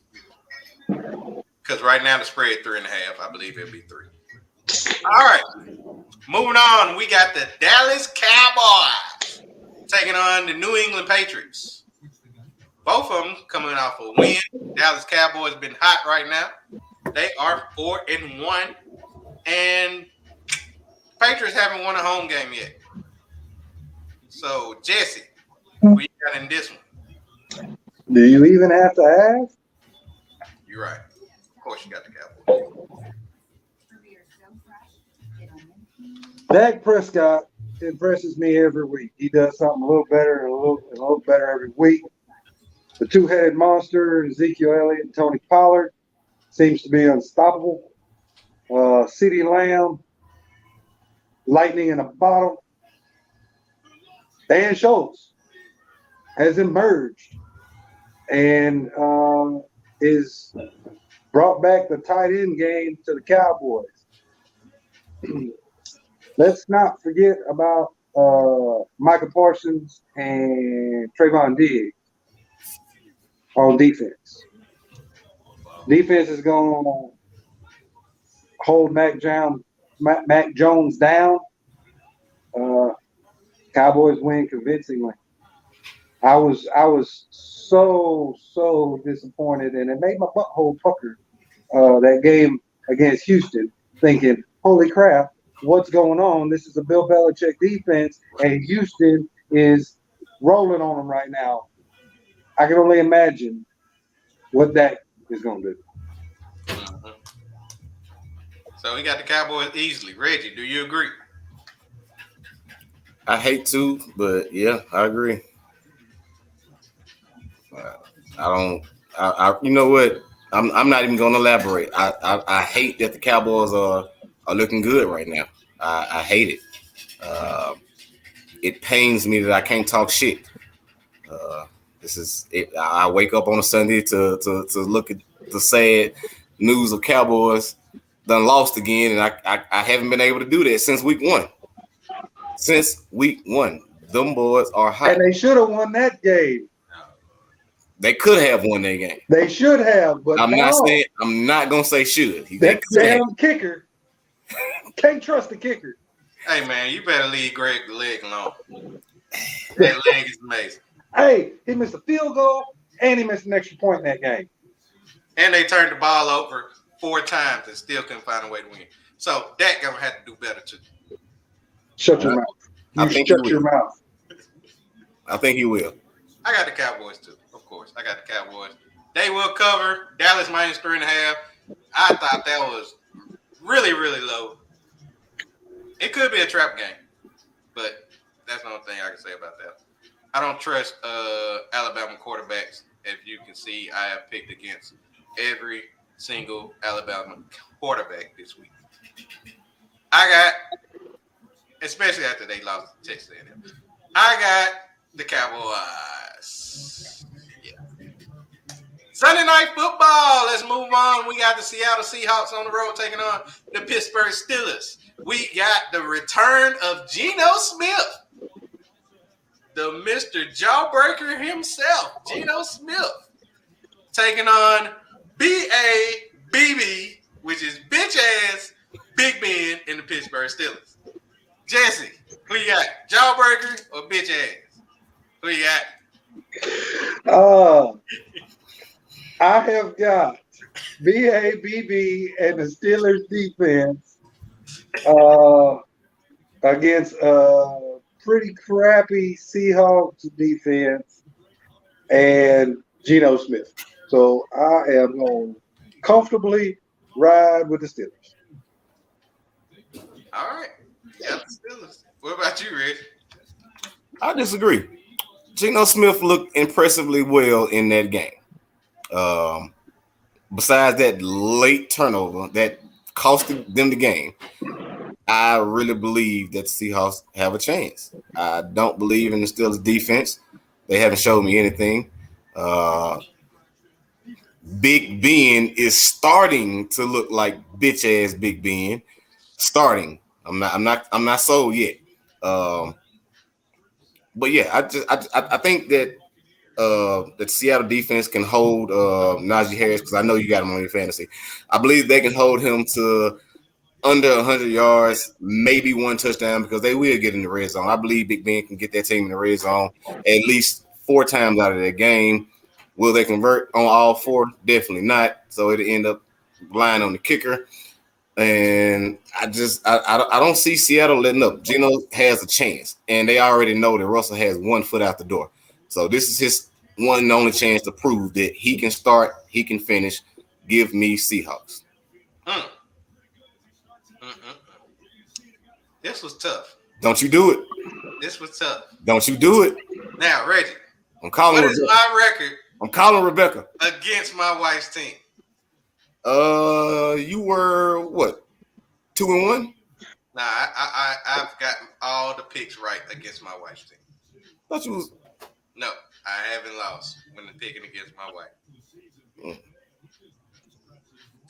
Because right now the spread 3.5. I believe it'll be 3. All right. Moving on. We got the Dallas Cowboys taking on the New England Patriots. Both of them coming off a win. Dallas Cowboys been hot right now. They are 4-1. And Patriots haven't won a home game yet. So, Jesse, what you got in this one? Do you even have to ask? You're right. Of course you got the Cowboys. Dak Prescott impresses me every week. He does something a little better and a little better every week. The two-headed monster, Ezekiel Elliott and Tony Pollard, seems to be unstoppable. CeeDee Lamb, lightning in a bottle. Dan Schultz has emerged and is brought back the tight end game to the Cowboys. Let's not forget about Michael Parsons and Trayvon Diggs on defense. Defense is going to hold Mac Jones down. Cowboys win convincingly. I was so disappointed, and it made my butthole pucker. That game against Houston, thinking, "Holy crap, what's going on? This is a Bill Belichick defense, and Houston is rolling on them right now." I can only imagine what that is going to do. Mm-hmm. So we got the Cowboys easily. Reggie, do you agree? I hate to, but yeah, I agree. You know what? I'm not even going to elaborate. I hate that the Cowboys are looking good right now. I hate it. It pains me that I can't talk shit. This is it. I wake up on a Sunday to look at the sad news of Cowboys done lost again, and I haven't been able to do that since week one. Since week one, them boys are hot. And they should have won that game. They could have won that game. They should have, but I'm not gonna say should. That damn kicker. Can't trust the kicker. Hey man, you better leave Greg the leg alone. That leg is amazing. Hey, he missed a field goal and he missed an extra point in that game. And they turned the ball over 4 times and still couldn't find a way to win. So Dak gonna have to do better too. Shut your mouth. Shut your mouth. I think he will. I got the Cowboys too, of course. I got the Cowboys. They will cover. Dallas minus 3.5. I thought that was really, really low. It could be a trap game, but that's the only thing I can say about that. I don't trust Alabama quarterbacks. If you can see, I have picked against every single Alabama quarterback this week. I got, especially after they lost to Texas A&M, I got the Cowboys. Yeah. Sunday night football. Let's move on. We got the Seattle Seahawks on the road taking on the Pittsburgh Steelers. We got the return of Geno Smith, the Mr. Jawbreaker himself, Geno Smith, taking on BABB, which is bitch ass Big Ben in the Pittsburgh Steelers. Jesse, who you got? Jawbreaker or bitch ass? Who you got? I have got BABB and the Steelers defense against a pretty crappy Seahawks defense and Geno Smith. So I am going to comfortably ride with the Steelers. All right. Yeah, the Steelers. What about you, Rich? I disagree. Geno Smith looked impressively well in that game. Besides that late turnover that costed them the game, I really believe that the Seahawks have a chance. I don't believe in the Steelers defense. They haven't showed me anything. Big Ben is starting to look like bitch ass Big Ben. Starting. I'm not sold yet. But yeah, I think that the Seattle defense can hold Najee Harris, because I know you got him on your fantasy. I believe they can hold him to under 100 yards, maybe one touchdown, because they will get in the red zone. I believe Big Ben can get that team in the red zone at least 4 times out of that game. Will they convert on all 4? Definitely not. So it'll end up lying on the kicker. And I don't see Seattle letting up. Geno has a chance, and they already know that Russell has 1 foot out the door. So this is his one and only chance to prove that he can start, he can finish. Give me Seahawks. This was tough. Don't you do it. This was tough. Don't you do it. Now, Reggie, I'm calling what is my record I'm calling Rebecca. against my wife's team? You were what? 2-1? Nah, I've gotten all the picks right against my wife's team. Thought you was. No, I haven't lost when picking against my wife.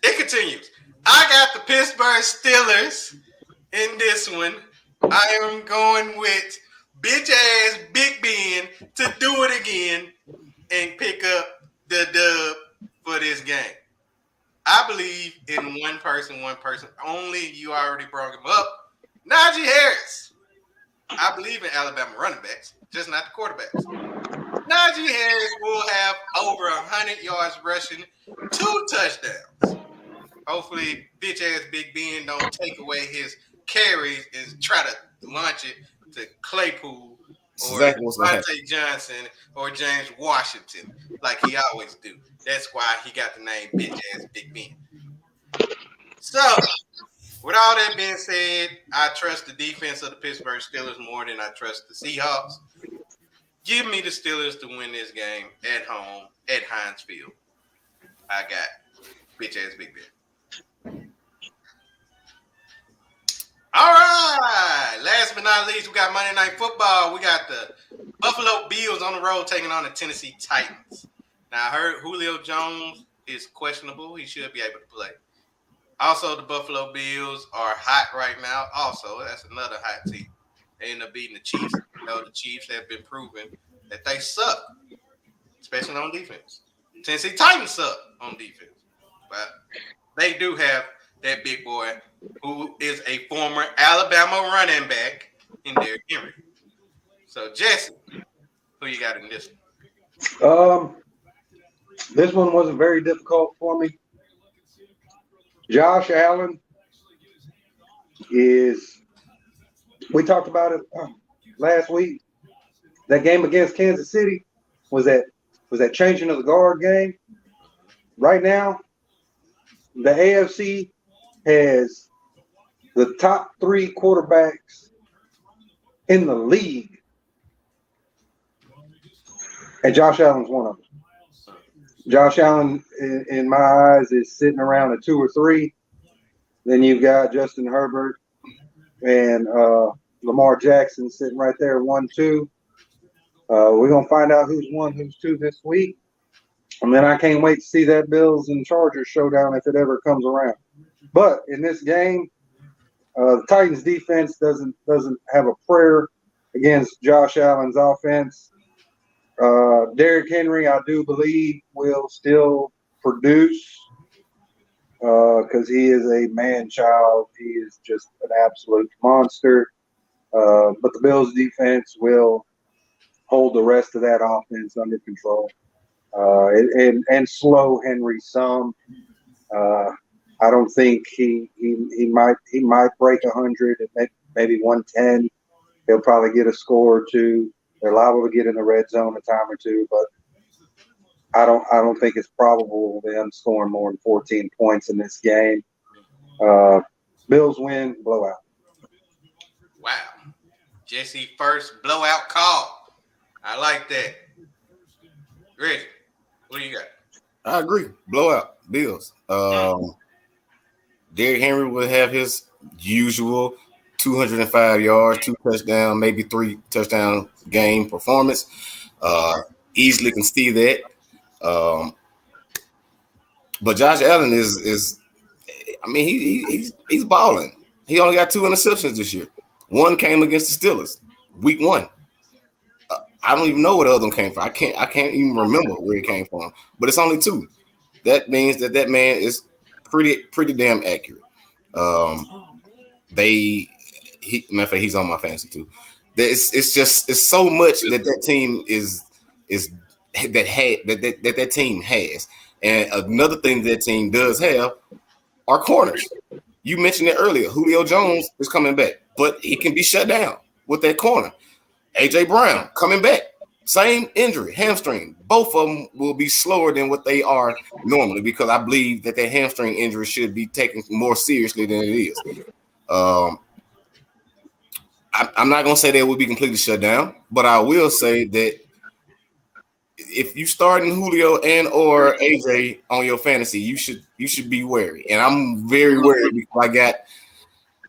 It continues. I got the Pittsburgh Steelers in this one. I am going with bitch ass Big Ben to do it again and pick up the dub for this game. I believe in one person only. You already brought him up. Najee Harris. I believe in Alabama running backs, just not the quarterbacks. Najee Harris will have over 100 yards rushing, 2 touchdowns. Hopefully, bitch ass Big Ben don't take away his carries and try to launch it to Claypool or Vontae Johnson or James Washington like he always do. That's why he got the name bitch ass Big Ben. So, with all that being said, I trust the defense of the Pittsburgh Steelers more than I trust the Seahawks. Give me the Steelers to win this game at home at Heinz Field. I got bitch ass Big Ben. All right. Last but not least, we got Monday Night Football. We got the Buffalo Bills on the road taking on the Tennessee Titans. Now, I heard Julio Jones is questionable. He should be able to play. Also, the Buffalo Bills are hot right now. Also, that's another hot team. They end up beating the Chiefs. You know, the Chiefs have been proven that they suck, especially on defense. Tennessee Titans suck on defense. But they do have that big boy who is a former Alabama running back in Derrick Henry. So, Jesse, who you got in this one? This one wasn't very difficult for me. Josh Allen is, we talked about it last week. That game against Kansas City was that changing of the guard game. Right now, the AFC has the top 3 quarterbacks in the league, and Josh Allen's one of them. Josh Allen, in my eyes, is sitting around at 2 or 3. Then you've got Justin Herbert and Lamar Jackson sitting right there, 1, 2. We're going to find out who's 1, who's 2 this week. And then I can't wait to see that Bills and Chargers showdown if it ever comes around. But in this game, the Titans defense doesn't have a prayer against Josh Allen's offense. Derrick Henry, I do believe, will still produce because he is a man-child. He is just an absolute monster. But the Bills' defense will hold the rest of that offense under control and slow Henry some. I don't think he might break 100, maybe 110. He'll probably get a score or two. They're liable to get in the red zone a time or two, but I don't think it's probable them scoring more than 14 points in this game. Bills win, blowout. Wow. Jesse first blowout call. I like that. Reggie, what do you got? I agree. Blowout. Bills. Derrick Henry will have his usual 205 yards, 2 touchdowns, maybe 3 touchdown game performance. Easily can see that. But Josh Allen is I mean, he's balling. He only got 2 interceptions this year. One came against the Steelers, week 1. I don't even know where the other one came from. I can't even remember where it came from. But it's only 2. That means that man is pretty damn accurate. Matter of fact, he's on my fantasy too. It's so much that team that team has. And another thing that team does have are corners. You mentioned it earlier. Julio Jones is coming back, but he can be shut down with that corner. AJ Brown coming back. Same injury, hamstring. Both of them will be slower than what they are normally because I believe that hamstring injury should be taken more seriously than it is. I'm not going to say they will be completely shut down, but I will say that if you starting Julio and or AJ on your fantasy, you should be wary. And I'm very wary because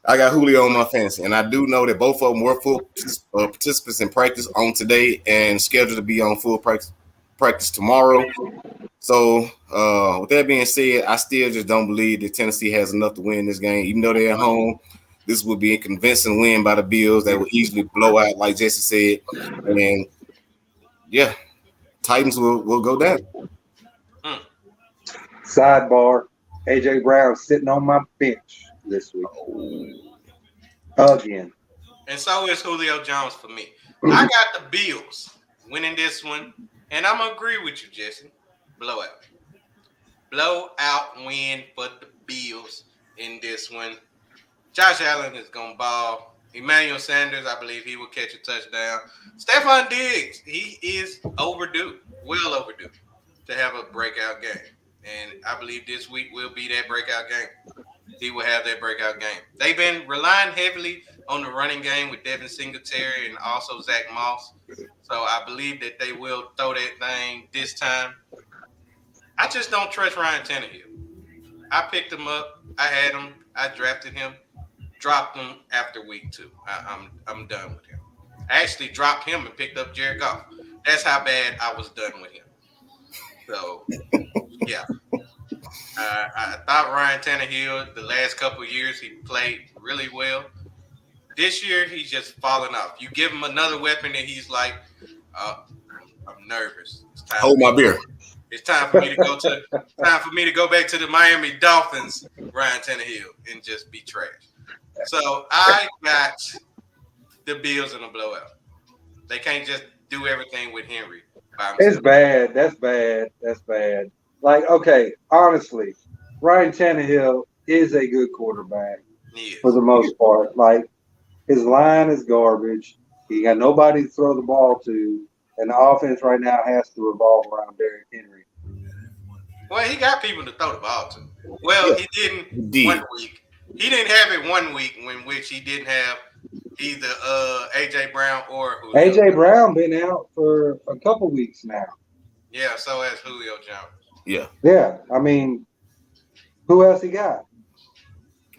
I got Julio on my fantasy, and I do know that both of them were full participants in practice on today and scheduled to be on full practice tomorrow. So with that being said, I still just don't believe that Tennessee has enough to win this game. Even though they're at home, this will be a convincing win by the Bills that will easily blow out, like Jesse said. And, yeah, Titans will go down. Sidebar, A.J. Brown sitting on my bench this week. Again. And so is Julio Jones for me. I got the Bills winning this one, and I'm going to agree with you, Jesse. Blowout. Blowout win for the Bills in this one. Josh Allen is going to ball. Emmanuel Sanders, I believe he will catch a touchdown. Stephon Diggs, he is overdue, well overdue, to have a breakout game. And I believe this week will be that breakout game. He will have that breakout game. They've been relying heavily on the running game with Devin Singletary and also Zach Moss. So I believe that they will throw that thing this time. I just don't trust Ryan Tannehill. I picked him up. I had him. I drafted him. Dropped him after week 2. I'm done with him. I actually dropped him and picked up Jared Goff. That's how bad I was done with him. So, yeah. I thought Ryan Tannehill, the last couple of years, he played really well. This year, he's just falling off. You give him another weapon, and he's like, I'm nervous. Hold my beer. It's time for me to go back to the Miami Dolphins, Ryan Tannehill, and just be trash. So I got the Bills in a blowout. They can't just do everything with Henry by himself. It's bad. That's bad. Like, okay, honestly, Ryan Tannehill is a good quarterback for the most part. Like, his line is garbage. He got nobody to throw the ball to, and the offense right now has to revolve around Derrick Henry. Well, he got people to throw the ball to. Well, he didn't 1 week. He didn't have it 1 week in which he didn't have either A.J. Brown or Julio. A.J. Brown been out for a couple weeks now. Yeah, so has Julio Jones. Yeah. Yeah, I mean, who else he got?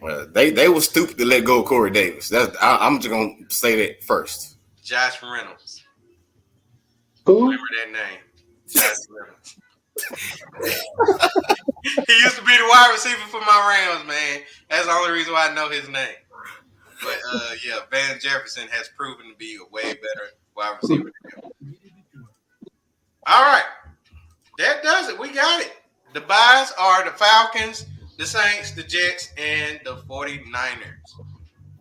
Well, they were stupid to let go of Corey Davis. I'm just gonna say that first. Josh Reynolds. Who? Remember that name? Josh Reynolds. He used to be the wide receiver for my Rams, man. That's the only reason why I know his name. But yeah, Van Jefferson has proven to be a way better wide receiver than him. All right. That does it. We got it. The buys are the Falcons, the Saints, the Jets, and the 49ers.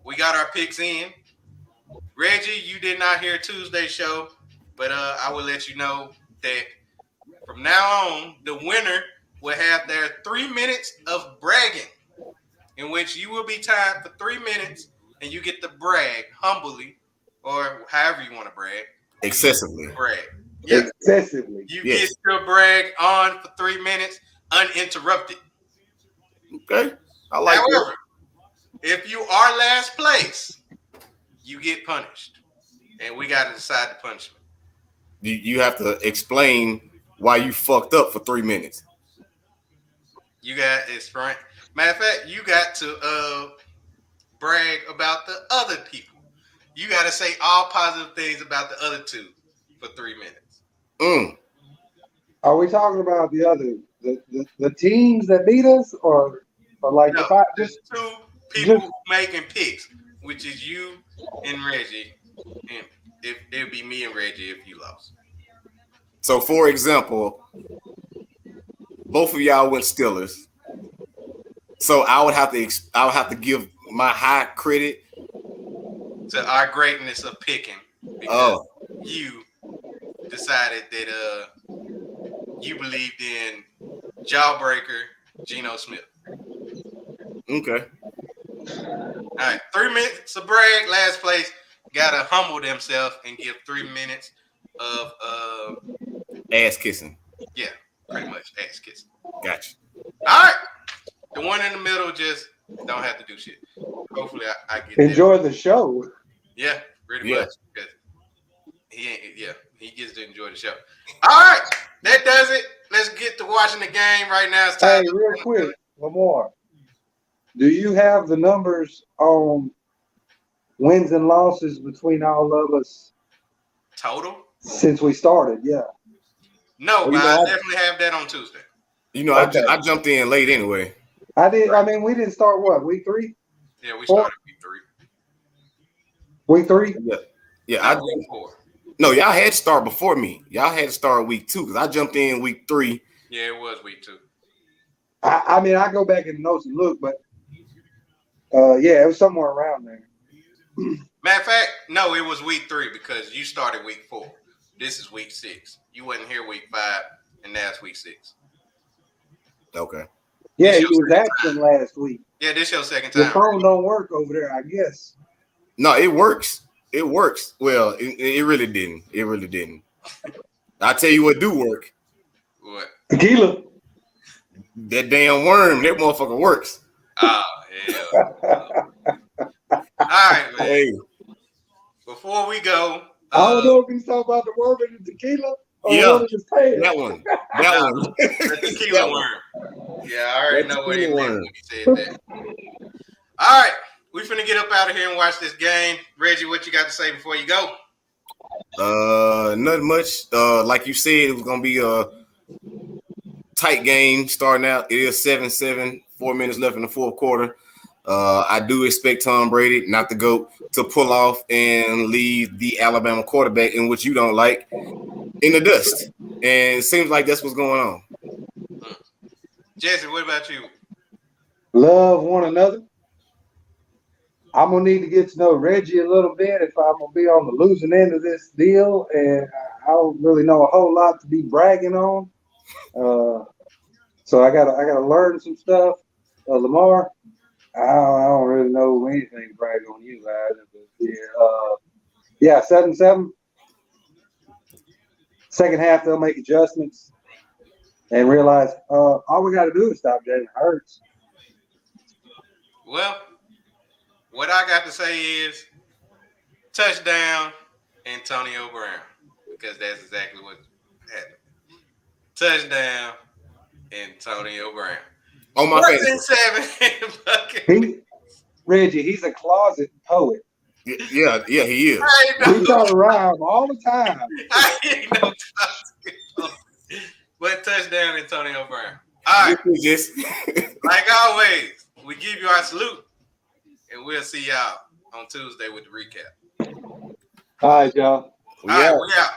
We got our picks in. Reggie, you did not hear Tuesday's show, but I will let you know that from now on, the winner will have their 3 minutes of bragging, in which you will be timed for 3 minutes, and you get to brag humbly, or however you want to brag. Excessively. Brag. Yeah. Excessively. You Yes. get your brag on for 3 minutes uninterrupted. Okay. I like that. However, if you are last place, you get punished. And we got to decide the punishment. You have to explain why you fucked up for 3 minutes. You got it's right. Matter of fact, you got to brag about the other people. You got to say all positive things about the other two for 3 minutes. Are we talking about the teams that beat us, or like No, if I there's just two people who making picks, which is you and Reggie, and it'd be me and Reggie if you lost. So, for example, both of y'all went Steelers. So I would have to give my high credit To our greatness of picking, because you decided that you believed in Jawbreaker Geno Smith. Okay. All right, 3 minutes of brag. Last place gotta humble themselves and give 3 minutes of Ass kissing. yeah, pretty much ass kissing. Gotcha. All right, the one in the middle just don't have to do shit. Hopefully, I get enjoy the show. that. Yeah, pretty Yeah. much. 'Cause he ain't. Yeah, he gets to enjoy the show. All right, that does it. Let's get to watching the game right now. It's Hey, time. real quick, Lamar, do you have the numbers on wins and losses between all of us Total? since we started? Yeah. No, Well, but you know, I I- definitely have that on Tuesday. You know, Okay. I jumped in late anyway. I did. I mean, we didn't start what, week 3? Yeah, we Four? started week 3. Week 3? Yeah. Week 4. No, y'all had to start before me. Y'all had to start week 2 because I jumped in week 3. Yeah, it was week 2. I mean, I go back in the notes and look, but yeah, it was somewhere around there. Matter of fact, no, it was week 3 because you started week 4. This is week 6. You wasn't here week 5, and now it's week 6. Okay. Yeah, This he your was second absent last week. Yeah, this your second The time. phone don't work over there, I guess. No, it works. It works. Well, it really didn't. It really didn't. I tell you what do work. What? Tequila. That damn worm, that motherfucker works. Oh, hell. All right, man. Hey, Before we go, I don't know if he's talking about the worm in the tequila or Yeah. the one in his pants. that one. That one. the tequila That one. worm. Yeah, I already That know what he tequila meant worm. when he said that. All right, we finna get up out of here and watch this game. Reggie, what you got to say before you go? Nothing much. Like you said, it was gonna be a tight game starting out. It is 7-7, 4 minutes left in the fourth quarter. I do expect Tom Brady, not the GOAT, to pull off and leave the Alabama quarterback, in which you don't like, in the dust. And it seems like that's what's going on. Jesse, what about you? Love one another. I'm gonna need to get to know Reggie a little bit if I'm gonna be on the losing end of this deal, and I don't really know a whole lot to be bragging on. So I gotta learn some stuff. Lamar, I don't really know anything to brag on you guys. Yeah, 7-7. Second half they'll make adjustments and realize all we got to do is stop Jalen Hurts. Well, what I got to say is touchdown Antonio Brown, because that's exactly what happened. Touchdown Antonio Brown. On my face. 7 Reggie, he's a closet poet. Yeah, he is. He try to rhyme all the time. I ain't no touchdown. But touchdown Antonio Brown. All right. Just Like always, we give you our salute, and we'll see y'all on Tuesday with the recap. All right, y'all. All right, we out.